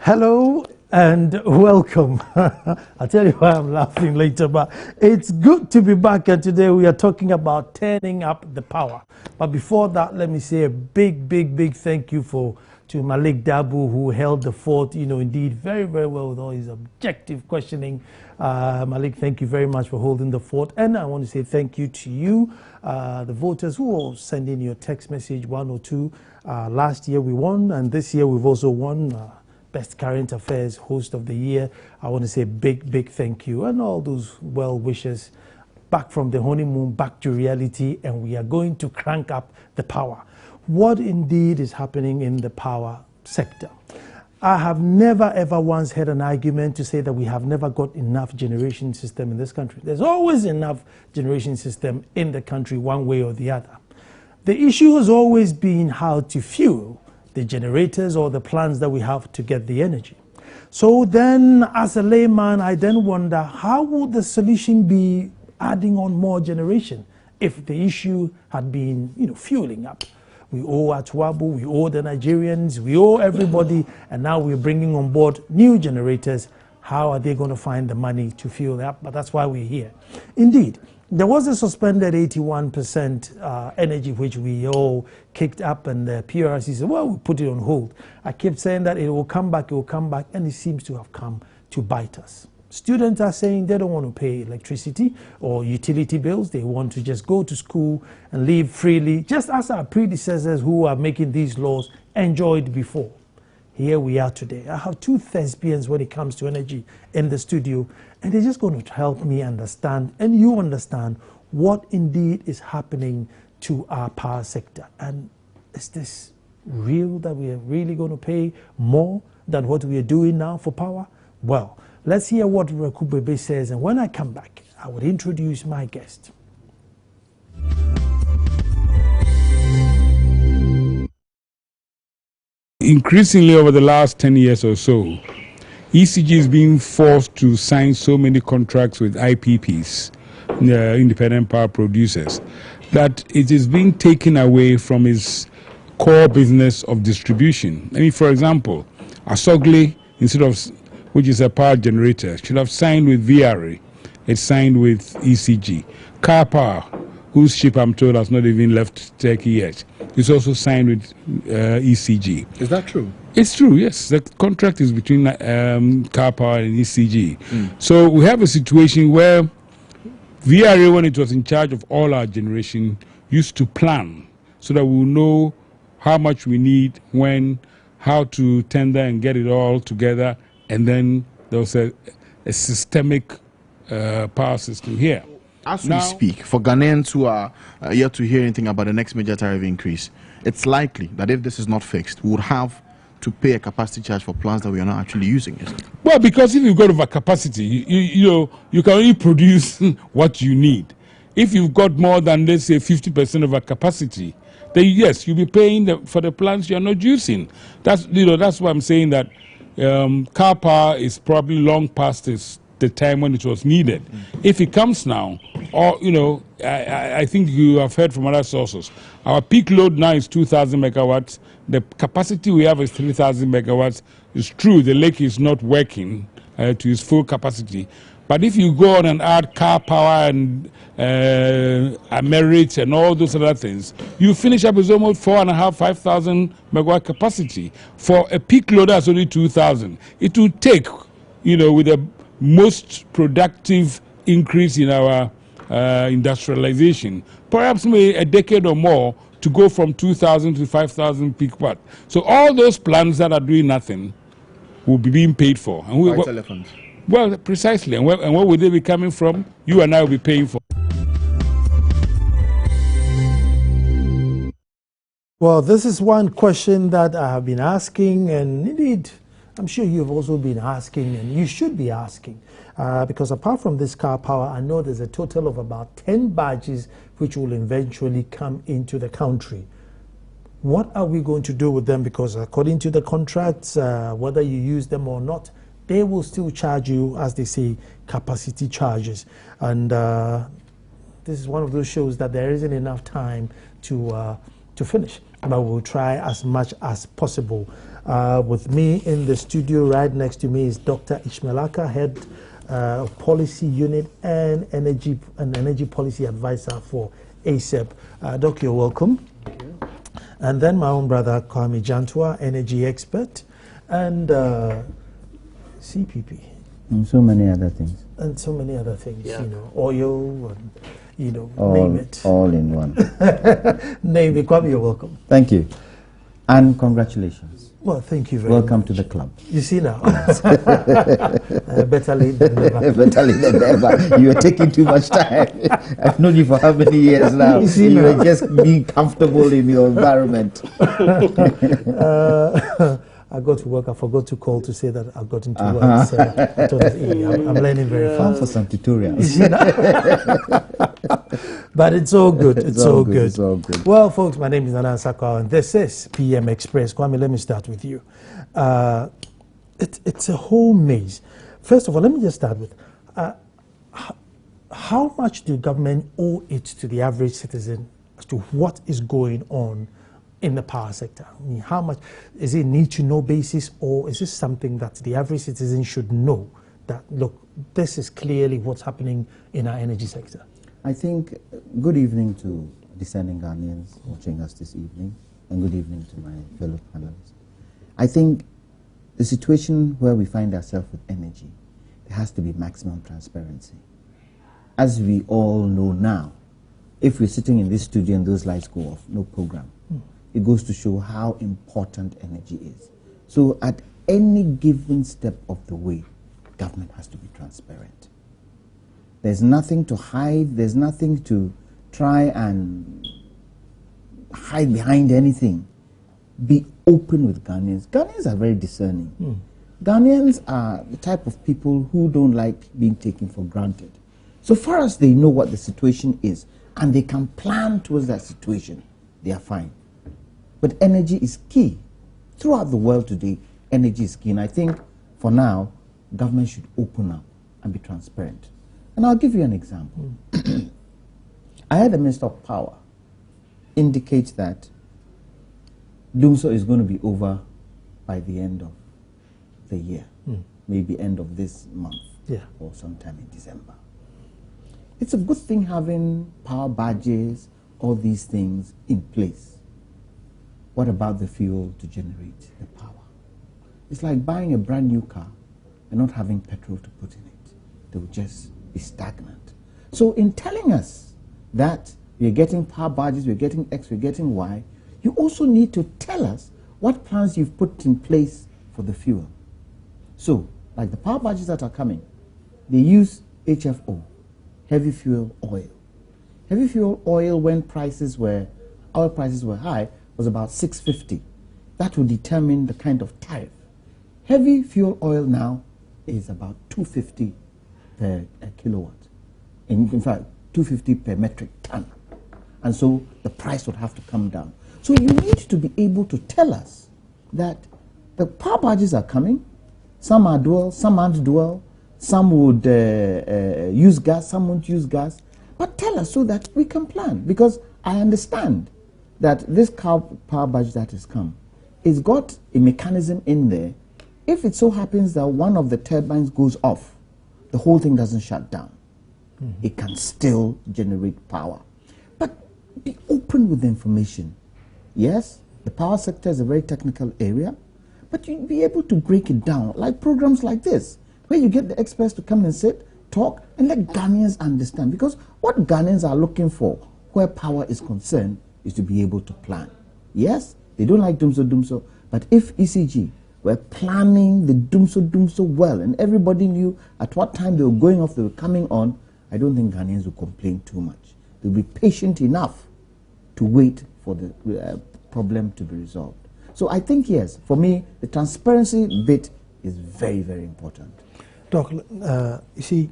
Hello and welcome. I'll tell you why I'm laughing later, but it's good to be back, and today we are talking about turning up the power. But before that, let me say a big thank you to Malik Dabu, who held the fort, indeed very well with all his objective questioning. Malik, thank you very much for holding the fort. And I want to say thank you to you, the voters who will send in your text message 1 or 2. Last year we won, and this year we've also won Best Current Affairs Host of the Year. I want to say big thank you, and all those well wishes. Back from the honeymoon, back to reality, and we are going to crank up the power. What indeed is happening in the power sector? I have never ever once had an argument to say that we have never got enough generation system in this country. There's always enough generation system in the country one way or the other. The issue has always been how to fuel the generators or the plants that we have to get the energy. So then, as a layman, I then wonder, how would the solution be adding on more generation if the issue had been, fueling up? We owe Atuabu, we owe the Nigerians, we owe everybody, and now we're bringing on board new generators. How are they going to find the money to fuel up? But that's why we're here. Indeed, there was a suspended 81% energy, which we all kicked up, and the PRC said, well, we'll put it on hold. I kept saying that it will come back, and it seems to have come to bite us. Students are saying they don't want to pay electricity or utility bills. They want to just go to school and live freely, just as our predecessors who are making these laws enjoyed before. Here we are today. I have 2 thespians when it comes to energy in the studio, and they're just going to help me understand, and you understand, what indeed is happening to our power sector. And is this real, that we are really going to pay more than what we are doing now for power? Well, let's hear what Rekubebe says, and when I come back, I will introduce my guest. Increasingly over the last 10 years or so, ECG is being forced to sign so many contracts with IPPs, independent power producers, that it is being taken away from its core business of distribution. I mean, for example, Asogli, which is a power generator, should have signed with VRA. It's signed with ECG. Car Power, whose ship I'm told has not even left Turkey yet, is also signed with ECG. Is that true? It's true, yes. The contract is between Car Power and ECG. So we have a situation where VRA, when it was in charge of all our generation, used to plan so that we'll know how much we need, when, how to tender and get it all together, and then there was a systemic power system here. As we speak, for Ghanaians who are yet to hear anything about the next major tariff increase, it's likely that if this is not fixed, we would have to pay a capacity charge for plants that we are not actually using. Well, because if you've got overcapacity, you can only produce what you need. If you've got more than, let's say, 50% of a capacity, then yes, you'll be paying for the plants you're not using. That's why I'm saying that Car Power is probably long past the time when it was needed. If it comes now, or I think you have heard from other sources, our peak load now is 2,000 megawatts. The capacity we have is 3,000 megawatts. It's true the lake is not working to its full capacity, but if you go on and add Car Power and Amerit and all those other things, you finish up with almost 4,500 megawatt capacity. For a peak load that's only 2,000, it will take, with the most productive increase in our industrialization, perhaps maybe a decade or more, to go from 2,000 to 5,000 peak watt. So all those plants that are doing nothing will be being paid for. And elephants. Well, precisely. And where will they be coming from? You and I will be paying for. Well, this is one question that I have been asking, and indeed, I'm sure you've also been asking, and you should be asking, because apart from this Car Power, I know there's a total of about 10 barges which will eventually come into the country. What are we going to do with them? Because according to the contracts, whether you use them or not, they will still charge you, as they say, capacity charges. And this is one of those shows that there isn't enough time to finish, but we'll try as much as possible. With me in the studio, right next to me, is Dr. Ishmaelaka, Head of Policy Unit and Energy Policy Advisor for ASEP. Doc, you're welcome. Thank you. And then my own brother, Kwame Jantua, Energy Expert, and CPP. And so many other things. And so many other things, Yeah. you know, oil, and, you know, All, name it. all in one. Name it. Kwame, you're welcome. Thank you. And congratulations. Well, thank you very much. Welcome to the club. You see now. Better late than never. Better late than never. You are taking too much time. I've known you for how many years now? You see You now. are just being comfortable in your environment. I got to work. I forgot to call to say that I got into work. So I thought, I'm learning very Come fast. for some tutorials. You know? But it's all good. It's all good. It's all good. Well, folks, my name is Nana Sakwa, and this is PM Express. Kwame, let me start with you. It's a whole maze. First of all, let me just start with how much do government owe it to the average citizen as to what is going on in the power sector? I mean, how much is it need-to-know basis, or is this something that the average citizen should know that, look, this is clearly what's happening in our energy sector? I think good evening to discerning Ghanaians watching us this evening, and good evening to my fellow panelists. I think the situation where we find ourselves with energy, there has to be maximum transparency. As we all know now, if we're sitting in this studio and those lights go off, no program. It goes to show how important energy is. So at any given step of the way, government has to be transparent. There's nothing to hide. There's nothing to try and hide behind anything. Be open with Ghanaians. Ghanaians are very discerning. Ghanaians are the type of people who don't like being taken for granted. So far as they know what the situation is and they can plan towards that situation, they are fine. But energy is key. Throughout the world today, energy is key. And I think for now, government should open up and be transparent. And I'll give you an example. I had the Minister of Power indicate that Dumso is going to be over by the end of the year, maybe end of this month, or sometime in December. It's a good thing having power badges, all these things in place. What about the fuel to generate the power? It's like buying a brand new car and not having petrol to put in it. They will just be stagnant. So in telling us that we're getting power badges, we're getting X, we're getting Y, you also need to tell us what plans you've put in place for the fuel. So, like the power badges that are coming, they use HFO, heavy fuel oil. Heavy fuel oil, when oil prices were high, was about $6.50. That will determine the kind of tariff. Heavy fuel oil now is about $2.50 per kilowatt. In fact, $2.50 per metric ton. And so the price would have to come down. So you need to be able to tell us that the power badges are coming. Some are dual, some aren't dual. Some would use gas, some won't use gas. But tell us so that we can plan. Because I understand that this power badge that has come, it's got a mechanism in there. If it so happens that one of the turbines goes off, the whole thing doesn't shut down. It can still generate power. But be open with the information. Yes, the power sector is a very technical area, but you'd be able to break it down, like programs like this, where you get the experts to come and sit, talk, and let Ghanaians understand. Because what Ghanaians are looking for, where power is concerned, is to be able to plan. Yes, they don't like Dumso, but if ECG were planning the Dumso well, and everybody knew at what time they were going off, they were coming on, I don't think Ghanaians will complain too much. They'll be patient enough to wait for the problem to be resolved. So I think, yes, for me, the transparency bit is very, very important. Doc, you see,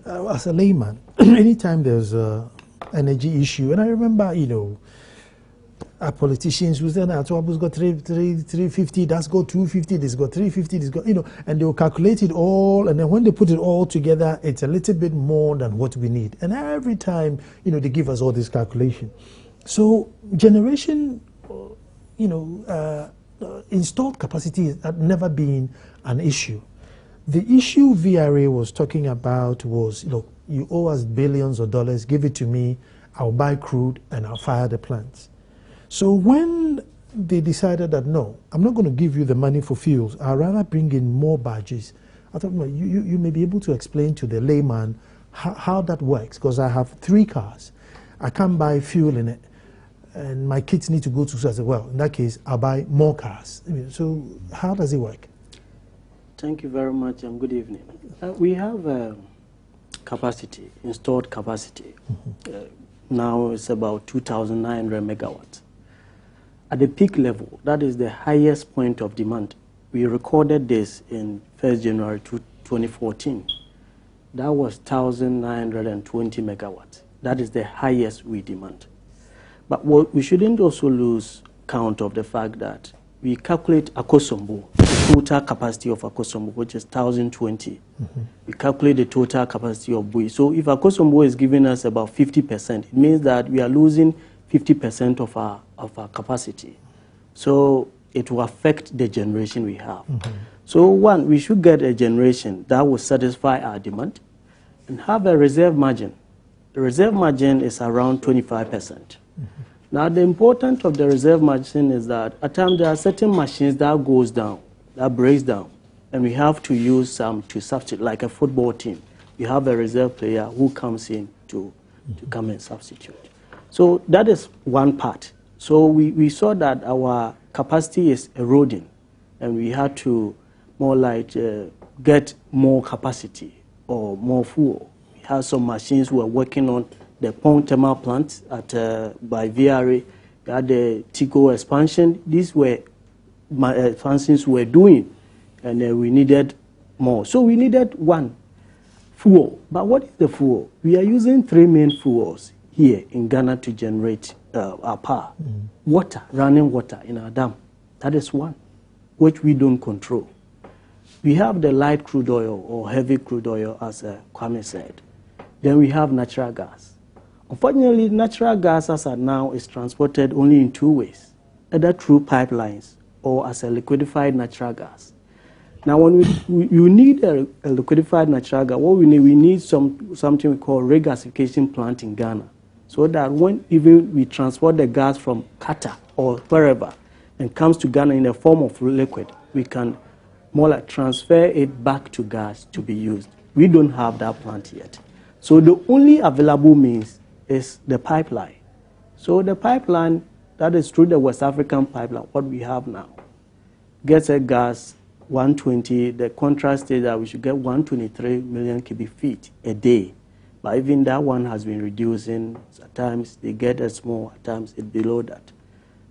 as a layman, anytime there's an energy issue, and I remember, our politicians who said, Atuabu's got 350, that's got 250, this got 350, this got, and they will calculate it all, and then when they put it all together, it's a little bit more than what we need. And every time, they give us all this calculation. So generation, installed capacity had never been an issue. The issue VRA was talking about was, look, you owe us billions of dollars, give it to me, I'll buy crude and I'll fire the plants. So when they decided that, no, I'm not going to give you the money for fuels, I'd rather bring in more barges, I thought, well, you may be able to explain to the layman how that works, because I have 3 cars. I can't buy fuel in it, and my kids need to go to school. I said, well, in that case, I'll buy more cars. So how does it work? Thank you very much, and good evening. We have capacity, installed capacity. Now it's about 2,900 megawatts. At the peak level, that is the highest point of demand. We recorded this in 1st January 2014. That was 1,920 megawatts. That is the highest we demand. But we shouldn't also lose count of the fact that we calculate Akosombo, the total capacity of Akosombo, which is 1,020. We calculate the total capacity of Bui. So if Akosombo is giving us about 50%, it means that we are losing 50% of our capacity. So it will affect the generation we have. So one, we should get a generation that will satisfy our demand and have a reserve margin. The reserve margin is around 25%. Now, the importance of the reserve margin is that at times there are certain machines that goes down, that breaks down, and we have to use some to substitute, like a football team. We have a reserve player who comes in to come and substitute. So that is one part. So we saw that our capacity is eroding, and we had to more like get more capacity or more fuel. We had some machines who were working on the Pong thermal plant at by VRA. We had the Tico expansion. These were expansions we were doing, and we needed more. So we needed one, fuel. But what is the fuel? We are using 3 main fuels here in Ghana to generate our power. Water, running water in our dam. That is one, which we don't control. We have the light crude oil or heavy crude oil, as Kwame said. Then we have natural gas. Unfortunately, natural gas as of now is transported only in 2 ways, either through pipelines or as a liquefied natural gas. Now, when you need a liquefied natural gas, what we need something we call regasification plant in Ghana, so that when even we transport the gas from Qatar or wherever and comes to Ghana in the form of liquid, we can more like transfer it back to gas to be used. We don't have that plant yet. So the only available means is the pipeline. So the pipeline, that is through the West African pipeline, what we have now, gets a gas 120, the contract states that we should get 123 million cubic feet a day. But even that one has been reducing. At times they get a small, at times it's below that.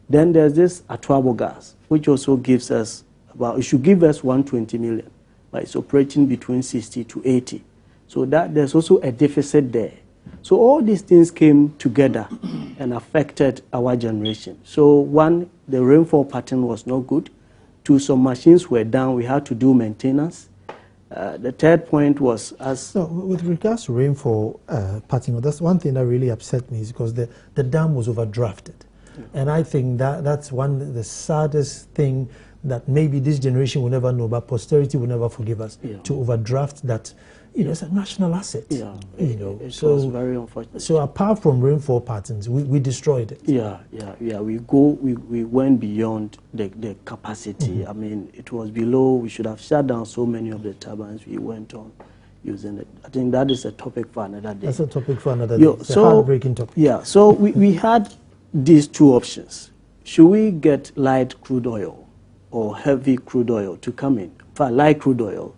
Then there's this Atuabo gas, which also gives us about, it should give us 120 million, but it's operating between 60 to 80. So that there's also a deficit there. So all these things came together and affected our generation. So one, the rainfall pattern was not good. 2, some machines were down. We had to do maintenance. The third point was So with regards to rainfall pattern, that's one thing that really upset me, is because the dam was overdrafted. And I think that's one of the saddest thing that maybe this generation will never know, but posterity will never forgive us, to overdraft that. It's a national asset. It was very unfortunate. So apart from rainfall patterns, we destroyed it. We went beyond the capacity. I mean, it was below. We should have shut down so many of the turbines. We went on using it. I think that is a topic for another day. That's a topic for another day. It's a heartbreaking topic. So we had these 2 options. Should we get light crude oil or heavy crude oil to come in? For light crude oil,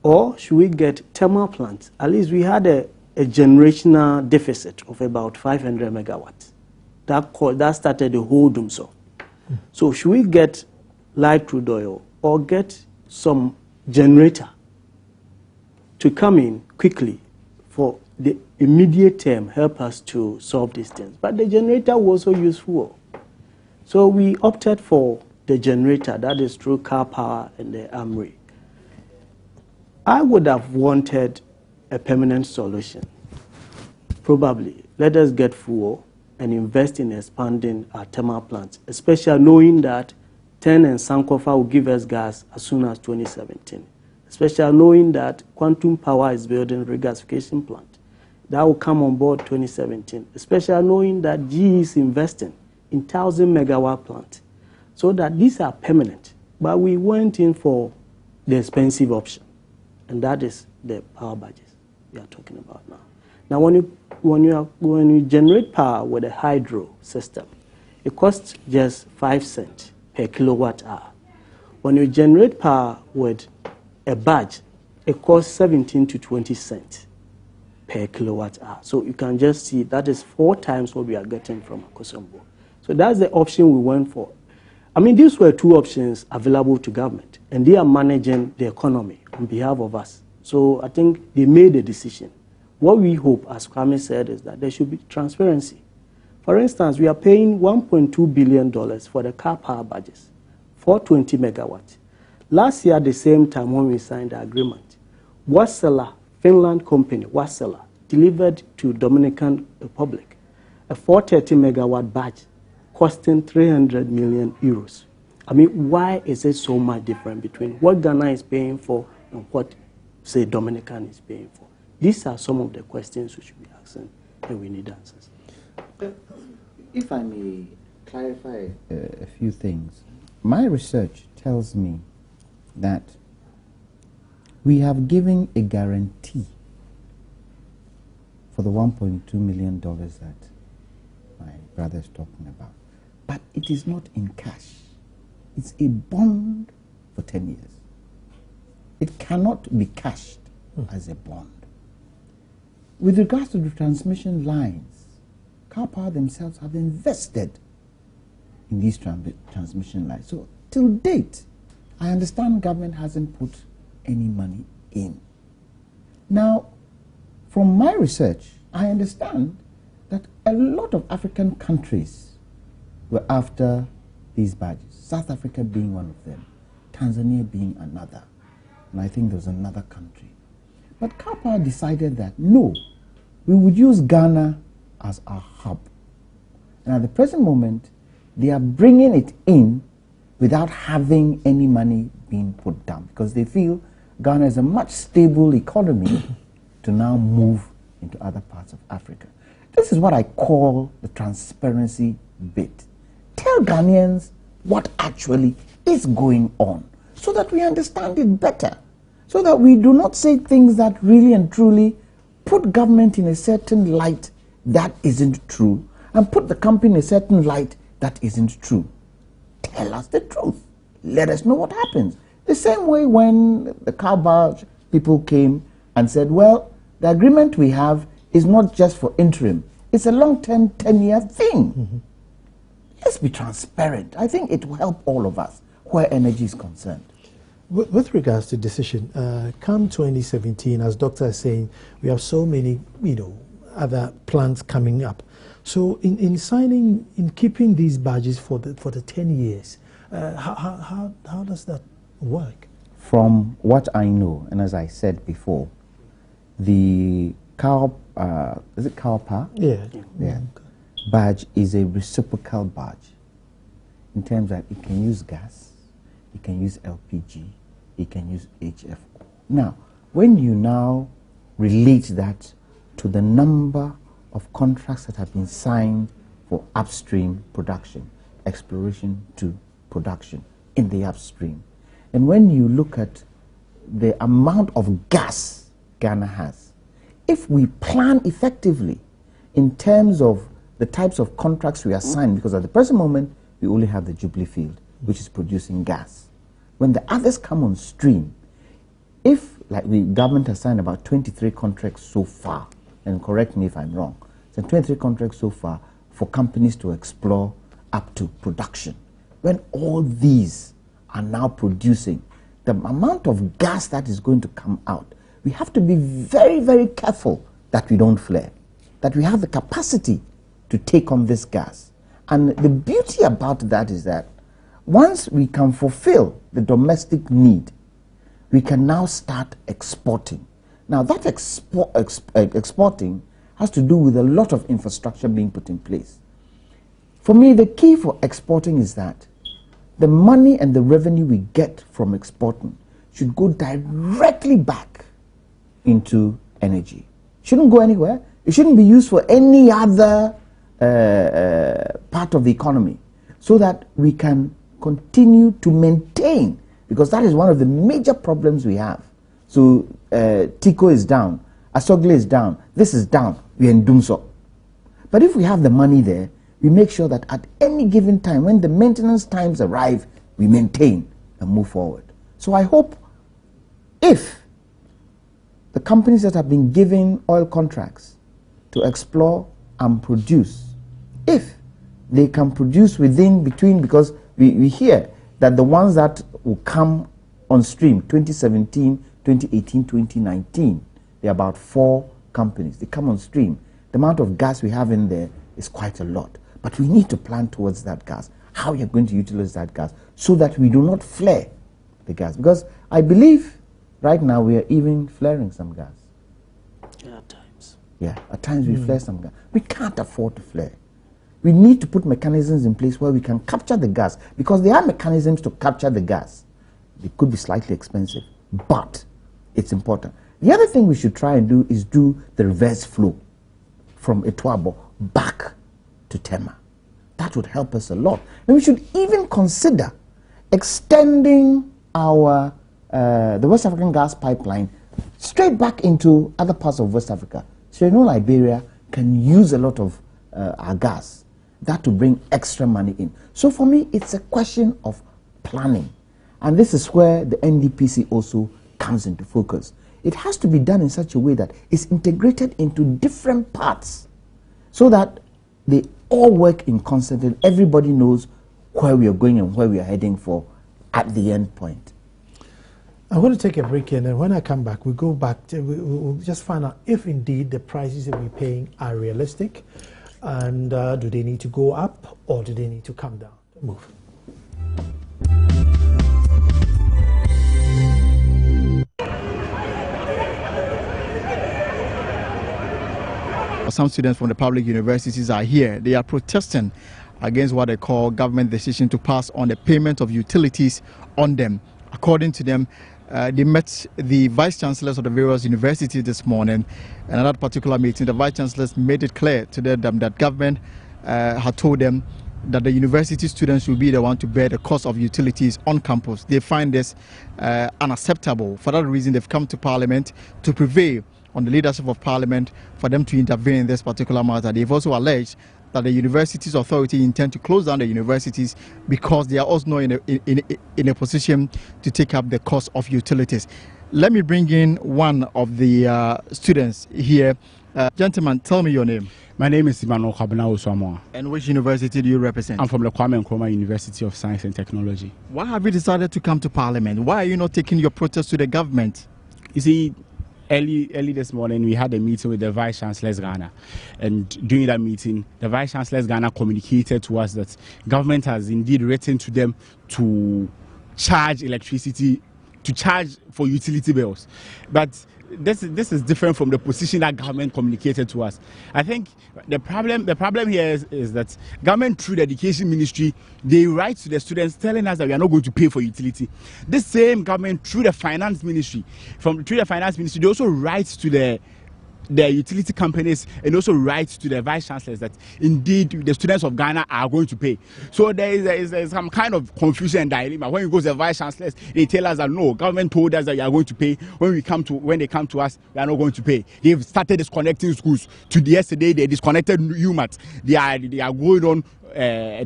or should we get thermal plants? At least we had a generational deficit of about 500 megawatts. That started the whole doomsday. So should we get light crude oil or get some generator to come in quickly for the immediate term, help us to solve these things? But the generator was also useful. So we opted for the generator, that is through car power and the armory. I would have wanted a permanent solution. Probably, let us get fuel and invest in expanding our thermal plants, especially knowing that TEN and Sankofa will give us gas as soon as 2017, especially knowing that Quantum Power is building a regasification plant. That will come on board 2017, especially knowing that GE is investing in 1,000 megawatt plant. So that these are permanent. But we went in for the expensive option, and that is the power budget we are talking about now. Now, when you generate power with a hydro system, it costs just 5 cents per kilowatt hour. When you generate power with a badge, it costs 17 to 20 cents per kilowatt hour. So you can just see that is 4 times what we are getting from Akosombo. So that's the option we went for. I mean, these were 2 options available to government, and they are managing the economy on behalf of us. So I think they made a decision. What we hope, as Kwame said, is that there should be transparency. For instance, we are paying $1.2 billion for the car power badges for 20 megawatts. Last year, at the same time when we signed the agreement, Wasela, Finland company, Wasela, delivered to Dominican Republic a 430 megawatt badge costing 300 million euros. I mean, why is it so much different between what Ghana is paying for and what, say, Dominican is paying for? These are some of the questions we should be asking, and we need answers. If I may clarify a few things. My research tells me that we have given a guarantee for the $1.2 million that my brother is talking about. But it is not in cash. It's a bond for 10 years. It cannot be cashed as a bond. With regards to the transmission lines, Car Power themselves have invested in these transmission lines. So, till date, I understand government hasn't put any money in. Now, from my research, I understand that a lot of African countries were after these badges, South Africa being one of them, Tanzania being another, and I think there was another country. But Car Power decided that no, we would use Ghana as our hub. And at the present moment, they are bringing it in without having any money being put down, because they feel Ghana is a much stable economy to now move into other parts of Africa. This is what I call the transparency bit. Tell Ghanaians what actually is going on so that we understand it better, so that we do not say things that really and truly put government in a certain light that isn't true and put the company in a certain light that isn't true. Tell us the truth. Let us know what happens. The same way when the car barge people came and said, well, the agreement we have is not just for interim. It's a long-term 10-year thing. Mm-hmm. Let's be transparent. I think it will help all of us where energy is concerned. With regards to decision, come 2017, as Doctor is saying, we have so many, other plans coming up. So in signing, in keeping these badges for the 10 years, how does that work? From what I know, and as I said before, the is it Car Power? Yeah. Badge is a reciprocal badge in terms that it can use gas, it can use LPG, it can use HFO. Now, when you now relate that to the number of contracts that have been signed for upstream production, exploration to production in the upstream, and when you look at the amount of gas Ghana has, if we plan effectively in terms of the types of contracts we are signing, because at the present moment, we only have the Jubilee field, which is producing gas. When the others come on stream, if, like the government has signed about 23 contracts so far, and correct me if I'm wrong, so 23 contracts so far for companies to explore up to production. When all these are now producing, the amount of gas that is going to come out, we have to be very, very careful that we don't flare, that we have the capacity to take on this gas. And the beauty about that is that once we can fulfill the domestic need, we can now start exporting. Now that exporting has to do with a lot of infrastructure being put in place. For me, the key for exporting is that the money and the revenue we get from exporting should go directly back into energy. Shouldn't go anywhere. It shouldn't be used for any other part of the economy, so that we can continue to maintain, because that is one of the major problems we have. So Tico is down, Asogle is down, this is down, we are in Dumso. But if we have the money there, we make sure that at any given time, when the maintenance times arrive, we maintain and move forward. So I hope if the companies that have been given oil contracts to explore and produce, if they can produce between, because we hear that the ones that will come on stream 2017, 2018, 2019, there are about 4 companies. They come on stream. The amount of gas we have in there is quite a lot. But we need to plan towards that gas, how you're going to utilize that gas, so that we do not flare the gas. Because I believe right now we are even flaring some gas. Yeah, at times. Yeah, at times we flare some gas. We can't afford to flare. We need to put mechanisms in place where we can capture the gas, because there are mechanisms to capture the gas. They could be slightly expensive, but it's important. The other thing we should try and do is do the reverse flow from Etwabo back to Tema. That would help us a lot. And we should even consider extending our the West African gas pipeline straight back into other parts of West Africa. So Liberia can use a lot of our gas. That to bring extra money in. So for me, it's a question of planning. And this is where the NDPC also comes into focus. It has to be done in such a way that it's integrated into different parts, so that they all work in concert and everybody knows where we are going and where we are heading for at the end point. I'm going to take a break here, and then when I come back, we'll go back to, we'll just find out if indeed the prices that we're paying are realistic, and do they need to go up or do they need to come down? Move. Some students from the public universities are here. They are protesting against what they call government decision to pass on the payment of utilities on them. According to them, they met the vice chancellors of the various universities this morning, and at that particular meeting, the vice chancellors made it clear to them that government had told them that the university students will be the one to bear the cost of utilities on campus. They find this unacceptable. For that reason, they've come to Parliament to prevail on the leadership of Parliament for them to intervene in this particular matter. They've also alleged that the universities authority intend to close down the universities because they are also not in a position to take up the cost of utilities. Let me bring in one of the students here. Gentlemen, tell me your name. My name is Barima Osei Asare. And which university do you represent? I'm from the Kwame Nkrumah University of Science and Technology. Why have you decided to come to Parliament? Why are you not taking your protest to the government? You see, early this morning, we had a meeting with the Vice Chancellor's Ghana. And during that meeting, the Vice Chancellor's Ghana communicated to us that government has indeed written to them to charge electricity, to charge for utility bills. But this is different from the position that government communicated to us. I think the problem here is that government, through the education ministry, they write to the students telling us that we are not going to pay for utility. This same government, through the finance ministry, they also write to the utility companies and also write to the vice chancellors that indeed the students of Ghana are going to pay. So there is some kind of confusion and dilemma. When we go to the vice chancellors, they tell us that no, government told us that we are going to pay. When they come to us, we are not going to pay. They've started disconnecting schools. Yesterday they disconnected UMAT. They are going on a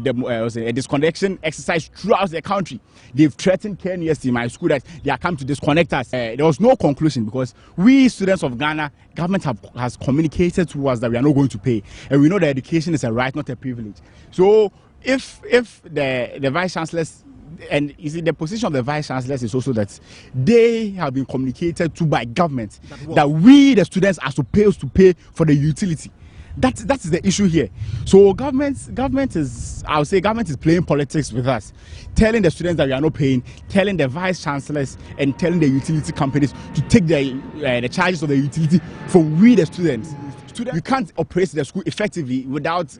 disconnection exercise throughout the country. They've threatened Ken yesterday in my school that they are come to disconnect us. There was no conclusion because we students of Ghana, government has communicated to us that we are not going to pay, and we know that education is a right, not a privilege. So if the vice chancellors, and you see the position of the vice chancellors is also that they have been communicated to by government that we the students are supposed to pay for the utility. That is the issue here. So government is playing politics with us, telling the students that we are not paying, telling the vice chancellors and telling the utility companies to take the charges of the utility from we the students. You can't operate the school effectively without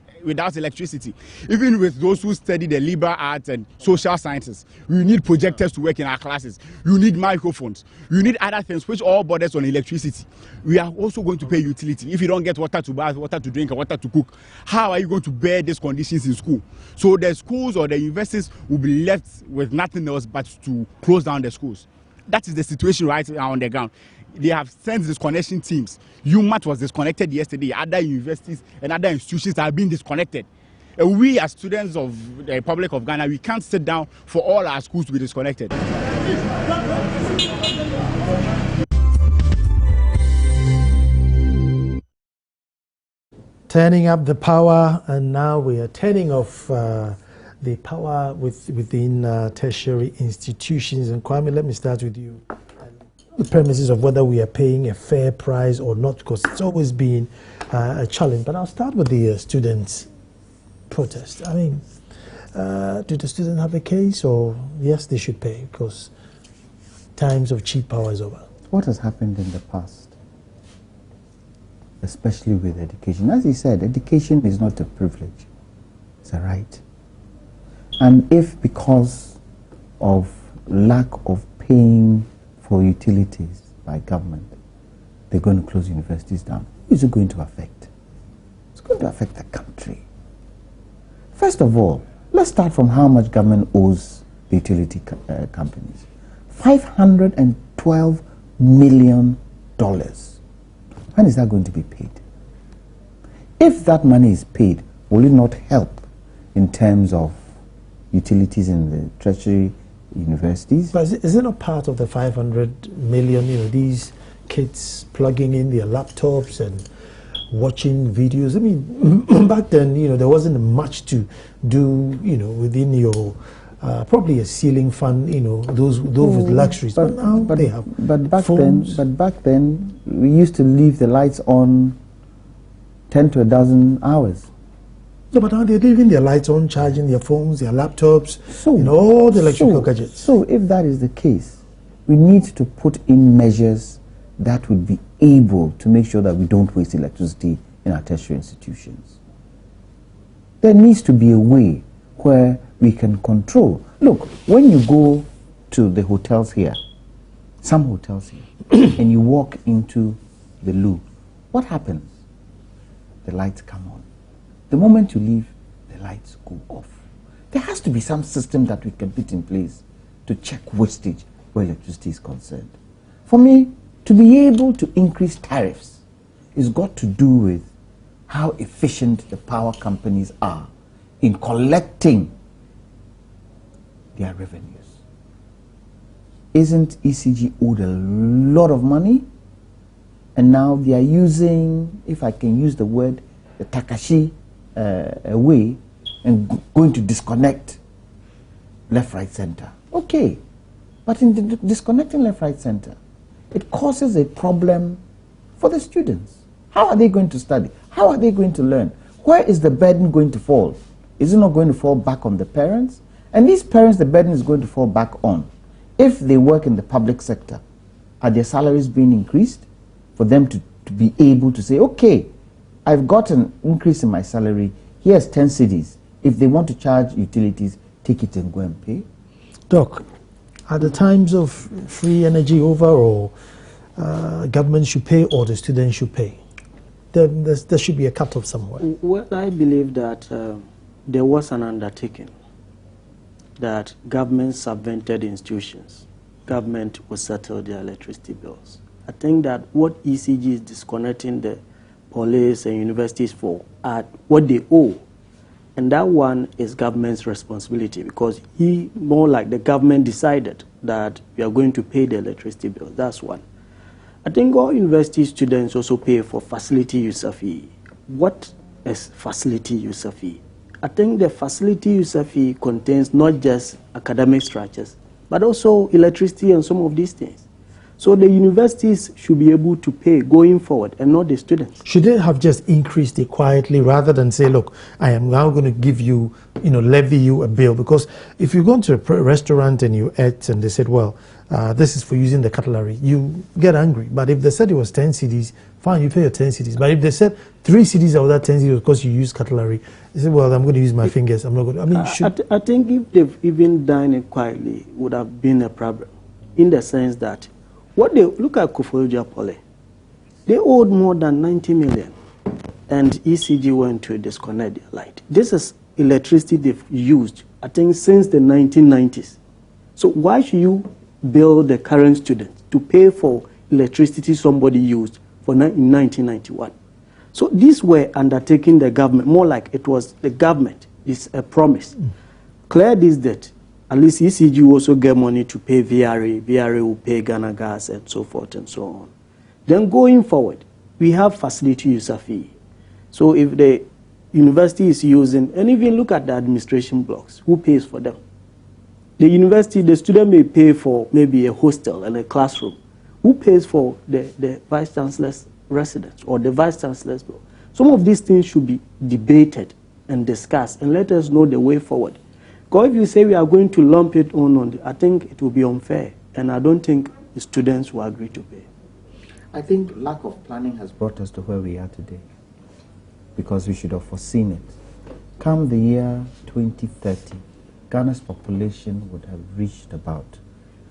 electricity. Even with those who study the liberal arts and social sciences, we need projectors to work in our classes. You need microphones. You need other things which all borders on electricity. We are also going to pay utility. If you don't get water to bath, water to drink, and water to cook, how are you going to bear these conditions in school? So the schools or the universities will be left with nothing else but to close down the schools. That is the situation right now on the ground. They have sent disconnection teams. UMAT was disconnected yesterday. Other universities and other institutions have been disconnected. And we as students of the Republic of Ghana, we can't sit down for all our schools to be disconnected. Turning up the power, and now we are turning off the power within tertiary institutions. And Kwame, let me start with you. The premises of whether we are paying a fair price or not, because it's always been a challenge. But I'll start with the students' protest. I mean, do the students have a case, or yes, they should pay because times of cheap power is over? What has happened in the past, especially with education? As he said, education is not a privilege, it's a right. And if because of lack of paying for utilities by government, they're going to close universities down, who is it going to affect? It's going to affect the country. First of all, let's start from how much government owes the utility companies. $512 million. When is that going to be paid? If that money is paid, will it not help in terms of utilities in the tertiary universities? But is it not part of the 500 million, these kids plugging in their laptops and watching videos? I mean, back then, there wasn't much to do, within your, probably a ceiling fan, those with luxuries. But now they have phones. But back then, we used to leave the lights on 10 to a dozen hours. No, but now they're leaving their lights on, charging their phones, their laptops, all the electrical gadgets. So if that is the case, we need to put in measures that would be able to make sure that we don't waste electricity in our tertiary institutions. There needs to be a way where we can control. Look, when you go to the hotels here, some hotels here, and you walk into the loo, what happens? The lights come on. The moment you leave, the lights go off. There has to be some system that we can put in place to check wastage where electricity is concerned. For me, to be able to increase tariffs has got to do with how efficient the power companies are in collecting their revenues. Isn't ECG owed a lot of money? And now they are using, if I can use the word, the Takashi way, and going to disconnect left, right, center. Okay, but in the disconnecting left, right, center, it causes a problem for the students. How are they going to study? How are they going to learn? Where is the burden going to fall? Is it not going to fall back on the parents? And these parents, the burden is going to fall back on. If they work in the public sector, are their salaries being increased for them to be able to say, okay, I've got an increase in my salary, here's 10 cedis. If they want to charge utilities, take it and go and pay. Doc, are the times of free energy over, or government should pay, or the students should pay? There should be a cut-off somewhere. Well, I believe that there was an undertaking that government subvented institutions. Government will settle their electricity bills. I think that what ECG is disconnecting the police and universities for are what they owe. And that one is government's responsibility, because more like the government decided that we are going to pay the electricity bill. That's one. I think all university students also pay for facility user fee. What is facility user fee? I think the facility user fee contains not just academic structures, but also electricity and some of these things. So the universities should be able to pay going forward and not the students. Should they have just increased it quietly rather than say, look, I am now going to give you, levy you a bill? Because if you go into a restaurant and you ate and they said, well, this is for using the cutlery, you get angry. But if they said it was 10 cedis, fine, you pay your 10 cedis. But if they said 3 cedis out of that 10 cedis because you use cutlery, they said, well, I'm going to use my fingers. I'm not going to. I mean, I think if they've even done it quietly, it would have been a problem, in the sense that what they look at Koforidua Poly, they owed more than 90 million, and ECG went to disconnect their light. This is electricity they've used, I think, since the 1990s. So why should you bill the current students to pay for electricity somebody used in 1991? So these were undertaking the government, more like it was the government, it's a promise. Clear this debt. At least ECG will also get money to pay VRA. VRA will pay Ghana Gas and so forth and so on. Then going forward, we have facility user fee. So if the university is using, and even look at the administration blocks, who pays for them? The university, the student may pay for maybe a hostel and a classroom. Who pays for the vice chancellor's residence or the vice chancellor's block? Some of these things should be debated and discussed and let us know the way forward. Because if you say we are going to lump it on, I think it will be unfair, and I don't think the students will agree to pay. I think lack of planning has brought us to where we are today, because we should have foreseen it. Come the year 2030, Ghana's population would have reached about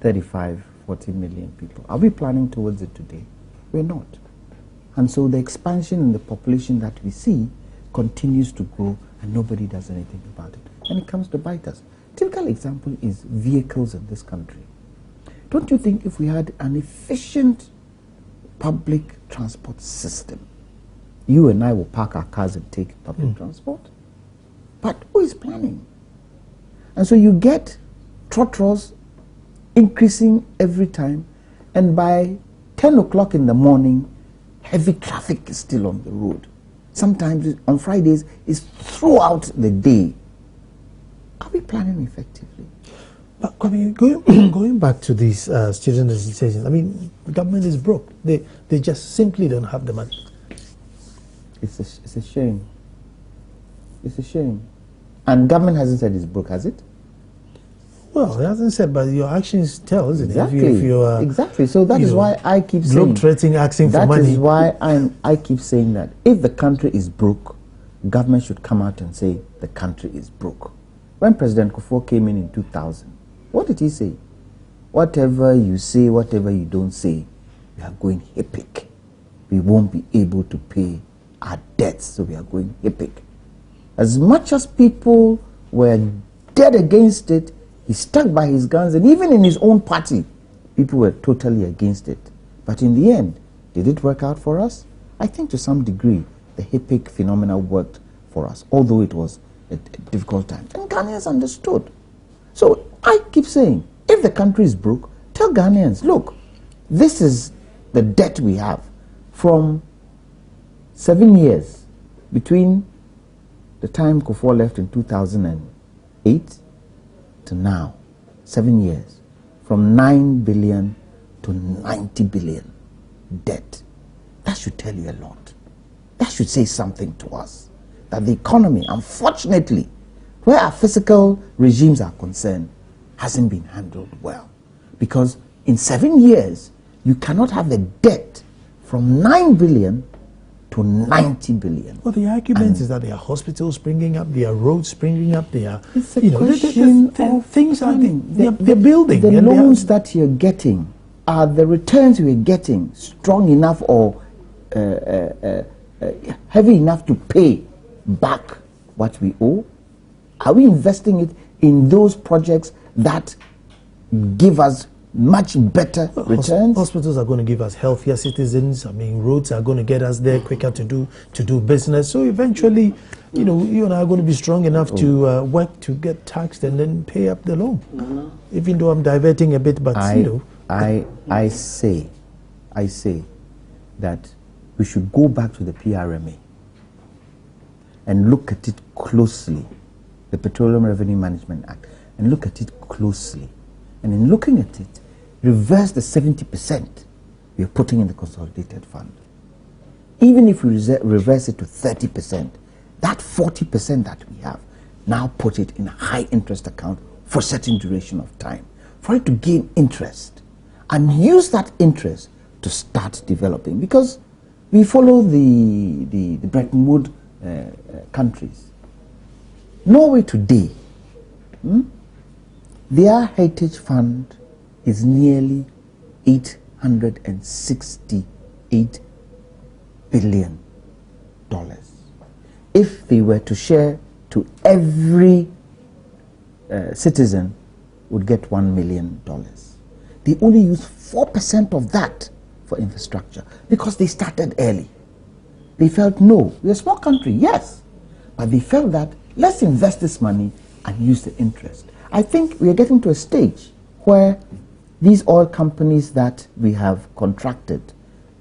35, 40 million people. Are we planning towards it today? We're not. And so the expansion in the population that we see continues to grow, and nobody does anything about it. And it comes to bite us. Typical example is vehicles in this country. Don't you think if we had an efficient public transport system, you and I will park our cars and take public transport? But who is planning? And so you get trotros increasing every time, and by 10 o'clock in the morning, heavy traffic is still on the road. Sometimes on Fridays, it's throughout the day. Are we planning effectively? But going back to these student associations, I mean, the government is broke. They just simply don't have the money. It's a shame. It's a shame. And government hasn't said it's broke, has it? Well, it hasn't said, but your actions tell, isn't exactly. it? If you're, exactly. So that is why I keep saying. Globe-trotting, asking for money. That is why I keep saying that if the country is broke, government should come out and say the country is broke. When President Kufuor came in 2000, what did he say? Whatever you say, whatever you don't say, we are going hippic. We won't be able to pay our debts, so we are going hippic. As much as people were dead against it, he stuck by his guns, and even in his own party, people were totally against it. But in the end, did it work out for us? I think to some degree, the hippic phenomena worked for us, although it was a difficult time. And Ghanaians understood. So I keep saying, if the country is broke, tell Ghanaians, look, this is the debt we have from 7 years between the time Kufuor left in 2008 to now, 7 years, from 9 billion to 90 billion debt. That should tell you a lot. That should say something to us. That the economy, unfortunately, where our fiscal regimes are concerned, hasn't been handled well. Because in 7 years, you cannot have the debt from 9 billion to 90 billion. Well, the argument is that there are hospitals springing up, there are roads springing up, there are, it's a question of things are they're building. The loans that you're getting, are the returns you're getting strong enough or heavy enough to pay back what we owe? Are we investing it in those projects that give us much better returns? Hospitals are going to give us healthier citizens. I mean, roads are going to get us there quicker to do business. So eventually, you and I are going to be strong enough to work to get taxed and then pay up the loan. Even though I'm diverting a bit, but I say that we should go back to the PRMA and look at it closely, the Petroleum Revenue Management Act, and look at it closely. And in looking at it, reverse the 70% we are putting in the consolidated fund. Even if we reverse it to 30%, that 40% that we have, now put it in a high interest account for a certain duration of time, for it to gain interest, and use that interest to start developing. Because we follow the Bretton Woods countries. Norway today, their heritage fund is nearly $868 billion. If they were to share to every citizen, would get $1 million. They only use 4% of that for infrastructure because they started early. They felt, no, we're a small country, yes, but they felt that let's invest this money and use the interest. I think we are getting to a stage where these oil companies that we have contracted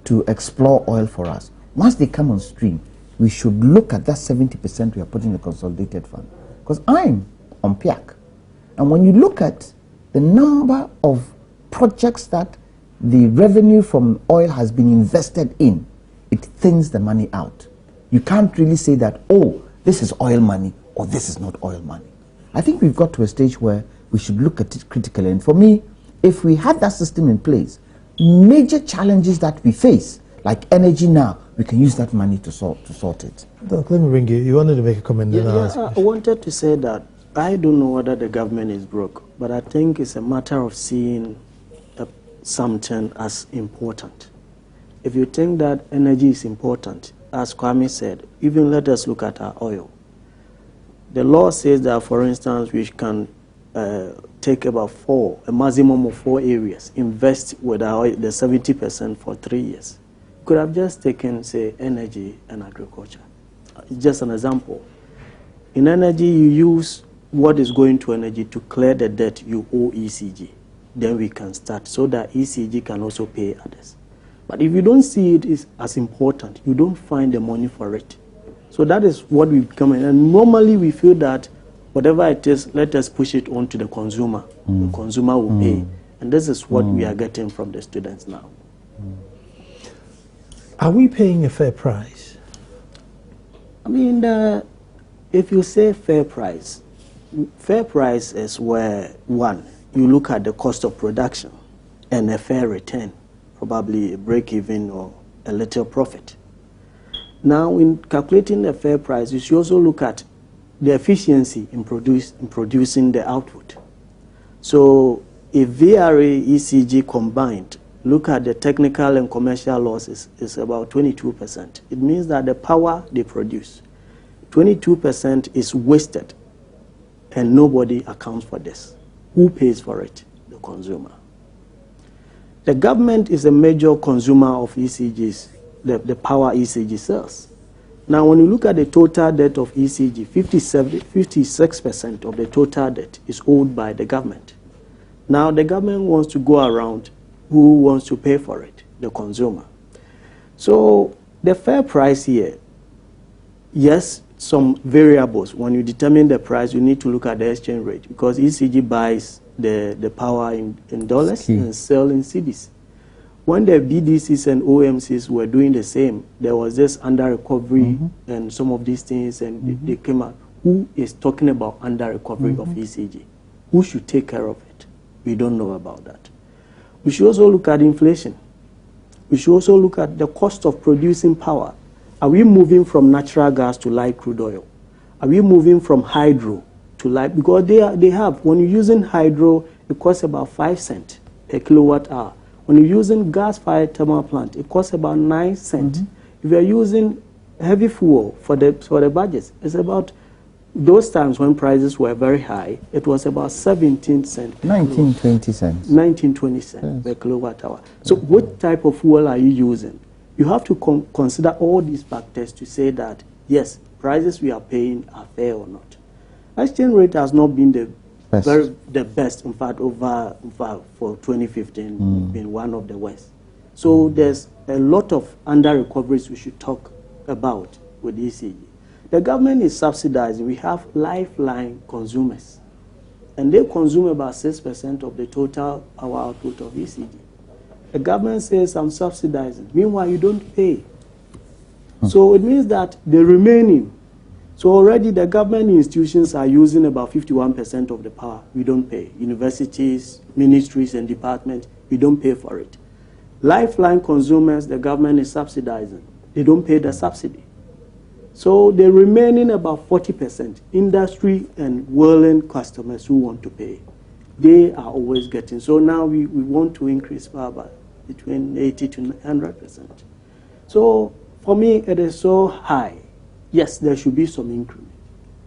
to explore oil for us, once they come on stream, we should look at that 70% we are putting in the consolidated fund. Because I'm on PIAC. And when you look at the number of projects that the revenue from oil has been invested in, it thins the money out. You can't really say that, oh, this is oil money or this is not oil money. I think we've got to a stage where we should look at it critically. And for me, if we had that system in place, major challenges that we face, like energy now, we can use that money to sort it. Doc, let me bring you. You wanted to make a comment. I wanted to say that I don't know whether the government is broke, but I think it's a matter of seeing something as important. If you think that energy is important, as Kwame said, even let us look at our oil. The law says that, for instance, we can take about a maximum of 4 areas, invest with our oil, the 70% for 3 years. Could have just taken, say, energy and agriculture. Just an example. In energy, you use what is going to energy to clear the debt you owe ECG. Then we can start so that ECG can also pay others. But if you don't see it as important, you don't find the money for it. So that is what we've come in. And normally we feel that whatever it is, let us push it on to the consumer. The consumer will pay. And this is what we are getting from the students now. Are we paying a fair price? I mean, if you say fair price is where, one, you look at the cost of production and a fair return, probably a break-even or a little profit. Now, in calculating the fair price, you should also look at the efficiency in producing the output. So if VRA, ECG combined, look at the technical and commercial losses, is about 22%. It means that the power they produce, 22% is wasted, and nobody accounts for this. Who pays for it? The consumer. The government is a major consumer of ECGs, the power ECG sells. Now, when you look at the total debt of ECG, 56% of the total debt is owed by the government. Now, the government wants to go around who wants to pay for it, the consumer. So the fair price here, yes, some variables. When you determine the price, you need to look at the exchange rate because ECG buys the power in dollars and sell in cedis. When the BDCs and OMCs were doing the same, there was this under recovery and some of these things, and they came out. Who is talking about under recovery of ECG? Who should take care of it? We don't know about that. We should also look at inflation. We should also look at the cost of producing power. Are we moving from natural gas to light crude oil? Are we moving from hydro to light? Because they have, when you're using hydro, it costs about 5 cents per kilowatt hour. When you're using gas-fired thermal plant, it costs about 9 cents. If you're using heavy fuel for the budgets, it's about, those times when prices were very high, it was about 17 cents. 19, 20 cents. 19, 20 cents per kilowatt hour. So what type of fuel are you using? You have to consider all these factors to say that, yes, prices we are paying are fair or not. Exchange rate has not been the best, in fact, for 2015, been one of the worst. So there's a lot of under-recoveries we should talk about with ECG. The government is subsidizing. We have lifeline consumers. and they consume about 6% of the total power output of ECG. The government says, I'm subsidizing. Meanwhile, you don't pay. So it means that the remaining, so already the government institutions are using about 51% of the power. We don't pay. Universities, ministries, and departments, we don't pay for it. Lifeline consumers, the government is subsidizing. They don't pay the subsidy. So the remaining about 40%, industry and whirling customers who want to pay, they are always getting. So now we want to increase power by between 80 to 100%. So for me, it is so high. Yes, there should be some increment,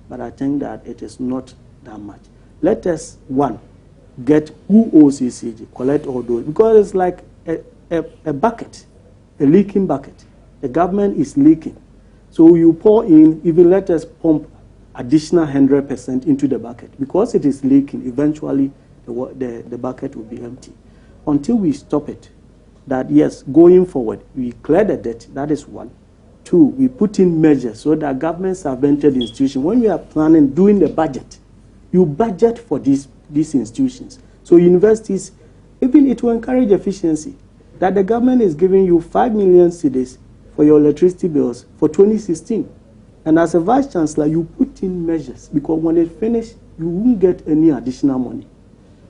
but I think that it is not that much. Let us, one, get who owes ECG, collect all those, because it's like a bucket, a leaking bucket. The government is leaking. So you pour in, even let us pump additional 100% into the bucket. Because it is leaking, eventually the bucket will be empty. Until we stop it, that yes, going forward, we clear the debt, that is one. Two, we put in measures so that governments have entered institutions. When you are planning, doing the budget, you budget for these institutions. So universities, even it will encourage efficiency. That the government is giving you 5 million cedis for your electricity bills for 2016. And as a vice chancellor, you put in measures because when it finishes, you won't get any additional money.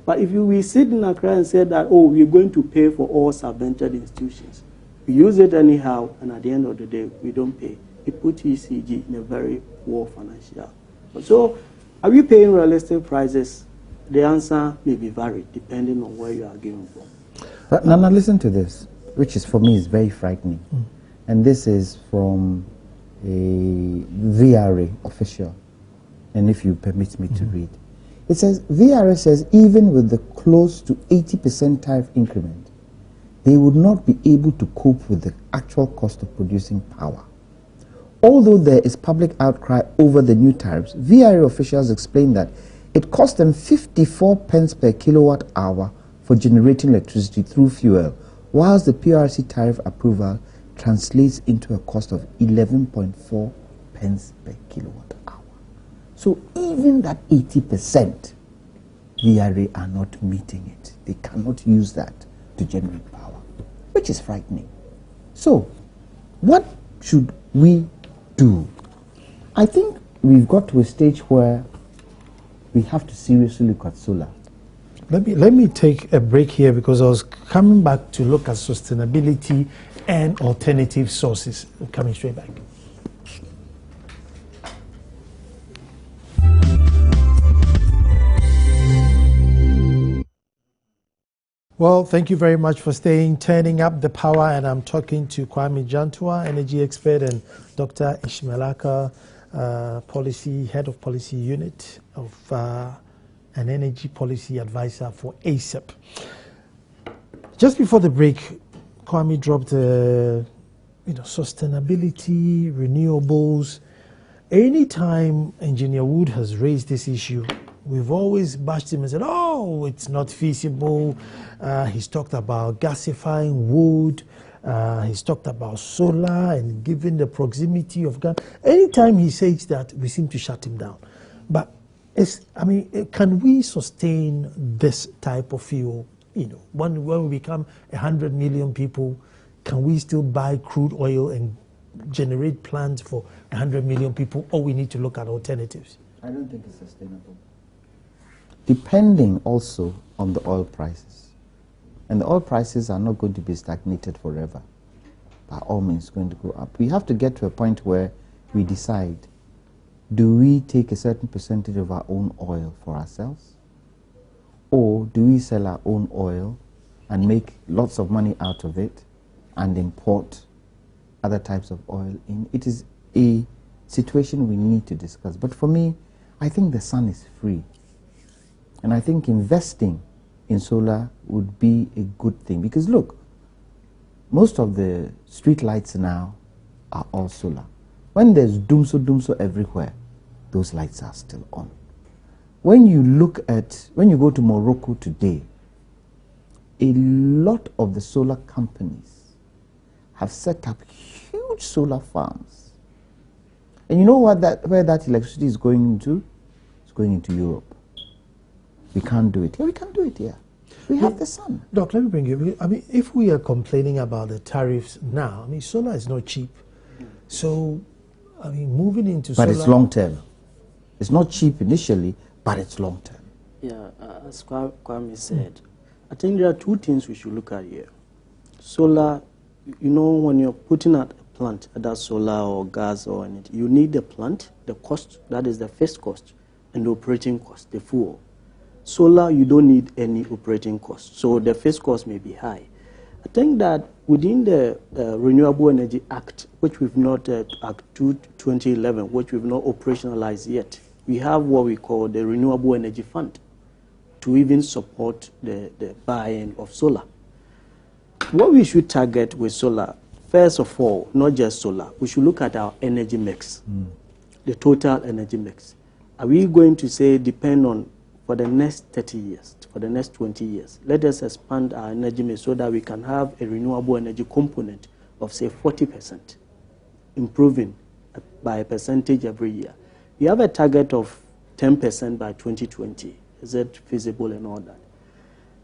But if we sit in Accra and say that, oh, we're going to pay for all subvented institutions, we use it anyhow, and at the end of the day, we don't pay. It puts ECG in a very poor financial. So, are we paying realistic prices? The answer may be varied depending on where you are given from. Now listen to this, which is for me is very frightening. And this is from a VRA official, and if you permit me to read. It says, VRA says even with the close to 80% tariff increment, they would not be able to cope with the actual cost of producing power. Although there is public outcry over the new tariffs, VRA officials explain that it cost them 54 pence per kilowatt hour for generating electricity through fuel, whilst the PRC tariff approval translates into a cost of 11.4 pence per kilowatt hour. So even that 80%, VRA are not meeting it. They cannot use that to generate power, which is frightening. So what should we do? I think we've got to a stage where we have to seriously look at solar. Let me take a break here because I was coming back to look at sustainability and alternative sources. I'm coming straight back. Well, thank you very much for staying, turning up the power, and I'm talking to Kwame Jantua, energy expert, and Dr. Ishmaelaka, head of policy unit of an energy policy advisor for ASEP. Just before the break, Kwame dropped sustainability, renewables. Anytime Engineer Wood has raised this issue, we've always bashed him and said, oh, it's not feasible. He's talked about gasifying wood. He's talked about solar and given the proximity of gas. Anytime he says that, we seem to shut him down. But can we sustain this type of fuel? When we become 100 million people, can we still buy crude oil and generate plants for 100 million people, or we need to look at alternatives? I don't think it's sustainable. Depending also on the oil prices. And the oil prices are not going to be stagnated forever. By all means, going to go up. We have to get to a point where we decide, do we take a certain percentage of our own oil for ourselves? Or do we sell our own oil and make lots of money out of it and import other types of oil in? It is a situation we need to discuss. But for me, I think the sun is free. And I think investing in solar would be a good thing. Because look, most of the street lights now are all solar. When there's doomso everywhere, those lights are still on. When you go to Morocco today, a lot of the solar companies have set up huge solar farms. And you know where that electricity is going into? It's going into Europe. we can't do it here. We can do it here. We have the sun. Doc, let me bring you. I mean, if we are complaining about the tariffs now, I mean, solar is not cheap. So, I mean, moving into solar. But it's long term. It's not cheap initially, but it's long term. Yeah, as Kwame said, I think there are two things we should look at here. Solar, you know, when you're putting out a plant, either solar or gas or anything, you need the plant, the cost, that is the first cost, and the operating cost, the fuel. Solar, you don't need any operating cost, so the first cost may be high. I think that within the Renewable Energy Act, which we've not, Act 2 2011, which we've not operationalized yet, we have what we call the Renewable Energy Fund to even support the buy-in of solar. What we should target with solar, first of all, not just solar, we should look at our energy mix, the total energy mix. Are we going to say depend on for the next 30 years, for the next 20 years? Let us expand our energy mix so that we can have a renewable energy component of, say, 40%, improving by a percentage every year. We have a target of 10% by 2020. Is it feasible and all that?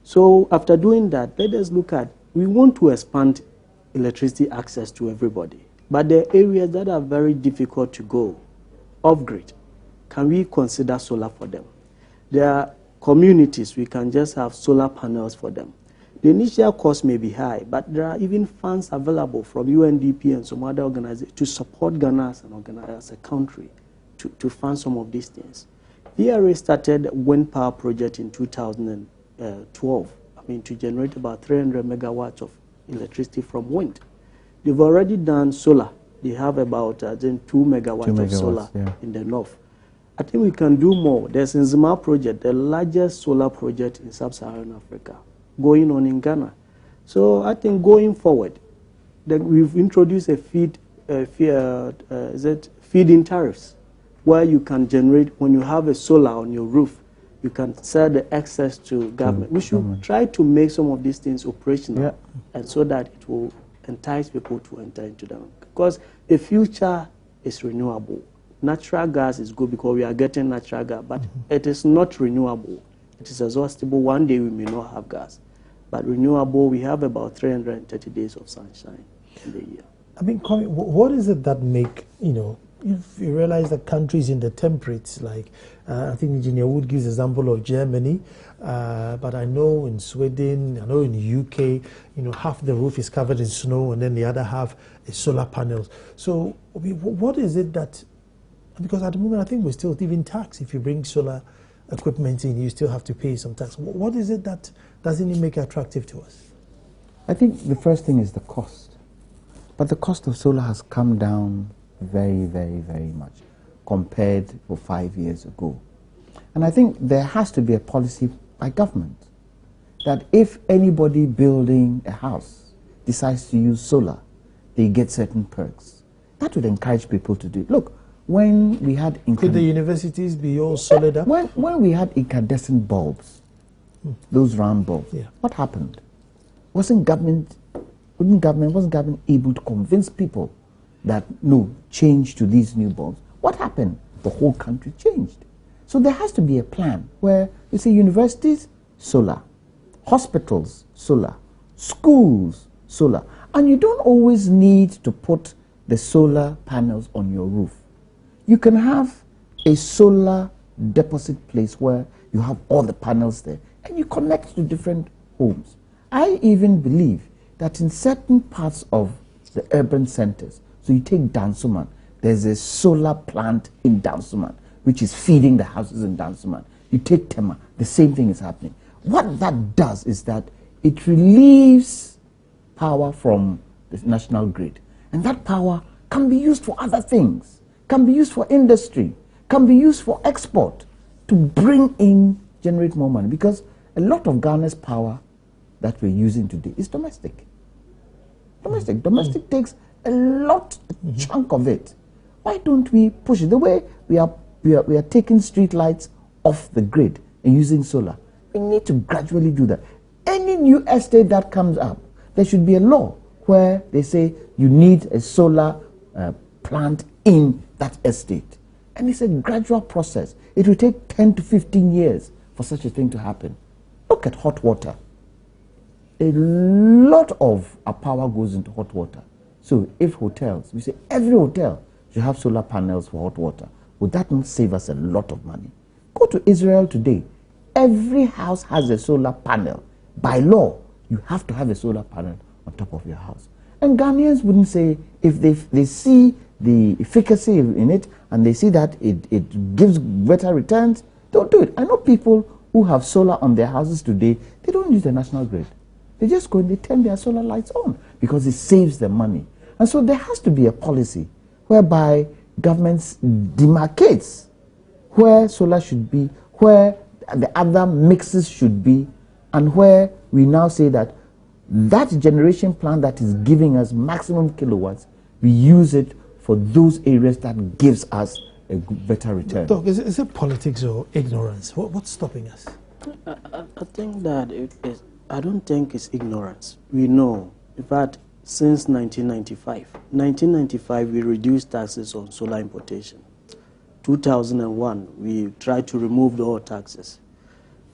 So after doing that, let us look at, we want to expand electricity access to everybody, but the areas that are very difficult to go off-grid, can we consider solar for them? There are communities, we can just have solar panels for them. The initial cost may be high, but there are even funds available from UNDP and some other organizations to support Ghana as a country to fund some of these things. VRA started a wind power project in 2012, to generate about 300 megawatts of electricity from wind. They've already done solar. They have about 2 megawatts of solar in the north. I think we can do more. There's Nzima project, the largest solar project in sub-Saharan Africa, going on in Ghana. So I think going forward, we've introduced a feed-in tariffs, where you can generate, when you have a solar on your roof, you can sell the excess to government. We should try to make some of these things operational, and so that it will entice people to enter into them. Because the future is renewable. Natural gas is good because we are getting natural gas, but it is not renewable. It is exhaustible. One day we may not have gas. But renewable, we have about 330 days of sunshine in the year. I mean, what is it that make, if you realize that countries in the temperates, like I think Engineer Wood gives example of Germany, but I know in Sweden, I know in the UK, half the roof is covered in snow and then the other half is solar panels. So what is it that, because at the moment I think we're still even tax. If you bring solar equipment in, you still have to pay some tax. What is it that doesn't make it attractive to us? I think the first thing is the cost. But the cost of solar has come down very, very, very much compared to 5 years ago. And I think there has to be a policy by government that if anybody building a house decides to use solar, they get certain perks. That would encourage people to do it. Look, when we had... Could the universities be all solid up? When we had incandescent bulbs, those round bulbs, what happened? Wasn't government able to convince people that, no, change to these new bulbs? What happened? The whole country changed. So there has to be a plan where you say universities, solar, hospitals, solar, schools, solar. And you don't always need to put the solar panels on your roof. You can have a solar deposit place where you have all the panels there and you connect to different homes. I even believe that in certain parts of the urban centers, so you take Dansuman, there's a solar plant in Dansuman which is feeding the houses in Dansuman. You take Tema, the same thing is happening. What that does is that it relieves power from the national grid, and that power can be used for other things, can be used for industry, can be used for export to bring in, generate more money, because a lot of Ghana's power that we're using today is domestic. Domestic takes a chunk of it. Why don't we push it? The way we are taking street lights off the grid and using solar, we need to gradually do that. Any new estate that comes up, there should be a law where they say you need a solar plant in that estate. And it's a gradual process. It will take 10 to 15 years for such a thing to happen. Look at hot water. A lot of our power goes into hot water. So if hotels, we say every hotel should have solar panels for hot water, would that not save us a lot of money? Go to Israel today. Every house has a solar panel. By law, you have to have a solar panel on top of your house. And Ghanaians wouldn't say, if they see the efficacy in it and they see that it gives better returns, don't do it. I know people who have solar on their houses today, they don't use the national grid. They just go and they turn their solar lights on because it saves them money. And so there has to be a policy whereby governments demarcates where solar should be, where the other mixes should be, and where we now say that that generation plan that is giving us maximum kilowatts, we use it for those areas that gives us a better return. Doc, is it politics or ignorance? What's stopping us? I think that I don't think it's ignorance. We know, in fact, since 1995, we reduced taxes on solar importation. 2001, we tried to remove all taxes.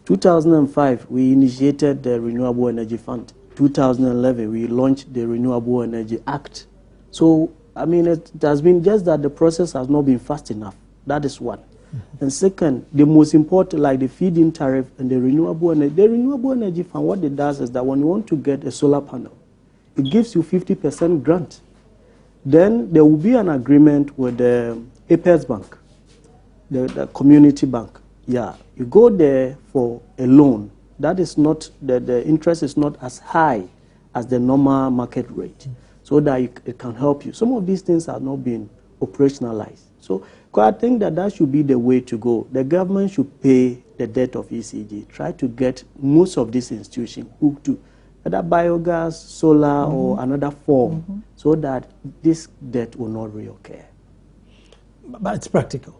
2005, we initiated the Renewable Energy Fund. 2011, we launched the Renewable Energy Act. So, I mean, it has been just that the process has not been fast enough. That is one. And second, the most important, like the feed-in tariff and the renewable energy fund, what it does is that when you want to get a solar panel, it gives you 50% grant. Then there will be an agreement with the Apex Bank, the community bank. Yeah, you go there for a loan. That is not, the interest is not as high as the normal market rate, so that it can help you. Some of these things have not been operationalized. So I think that should be the way to go. The government should pay the debt of ECG, try to get most of these institutions hooked to either biogas, solar, or another form, so that this debt will not reoccur. But it's practical.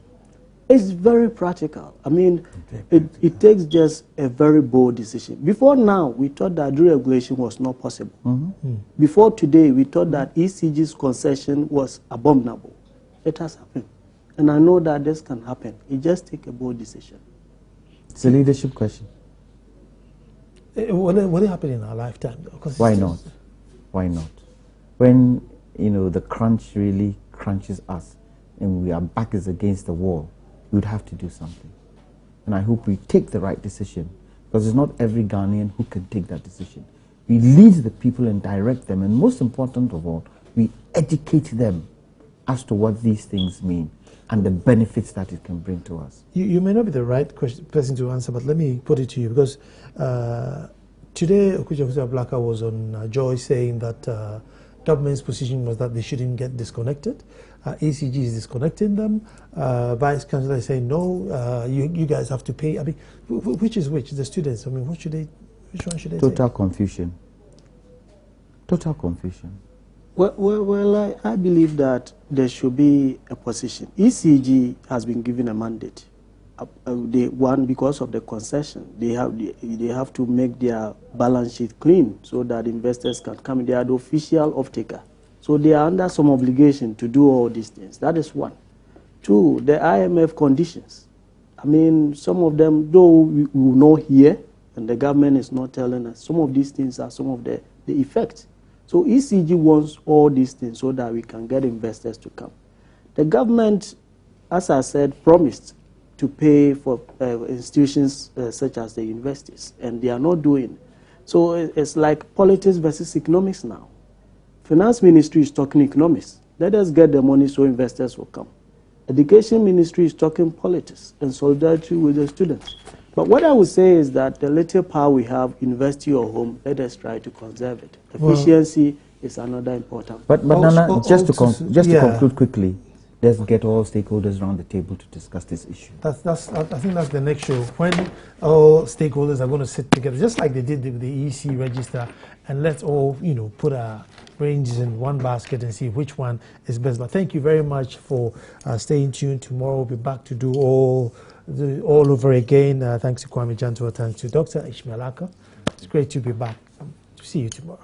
It's very practical. I mean, it takes just a very bold decision. Before now, we thought that deregulation was not possible. Before today, we thought that ECG's concession was abominable. It has happened. And I know that this can happen. It just takes a bold decision. It's a leadership question. Will it happen in our lifetime, though? Why not? Why not? When, the crunch really crunches us and our back is against the wall, we would have to do something. And I hope we take the right decision, because it's not every Ghanaian who can take that decision. We lead the people and direct them, and most important of all, we educate them as to what these things mean and the benefits that it can bring to us. You may not be the right person to answer, but let me put it to you, because today Okujefusi Ablaka was on Joy saying that government's position was that they shouldn't get disconnected. ECG is disconnecting them. Vice Chancellor is saying, no, you guys have to pay. I mean, which is which? The students, I mean, which one should they Total take? confusion. Total confusion. Well, I believe that there should be a position. ECG has been given a mandate. Because of the concession, they have to make their balance sheet clean so that investors can come in. They are the official off-taker. So they are under some obligation to do all these things. That is one. Two, the IMF conditions. I mean, some of them, though we will not hear, and the government is not telling us, some of these things are some of the effects. So ECG wants all these things so that we can get investors to come. The government, as I said, promised to pay for institutions such as the universities, and they are not doing. So it's like politics versus economics now. Finance Ministry is talking economics. Let us get the money so investors will come. Education Ministry is talking politics and solidarity with the students. But what I would say is that the little power we have, university or home, let us try to conserve it. Efficiency is another important. But Nana, just to conclude quickly, let's get all stakeholders around the table to discuss this issue. I think that's the next show, when all stakeholders are going to sit together, just like they did with the EC register, and let's all, put our brains in one basket and see which one is best. But thank you very much for staying tuned. Tomorrow we'll be back to do all over again. Thanks to Kwame Jantua, thanks to Dr. Ishmael Aka. It's great to be back. See you tomorrow.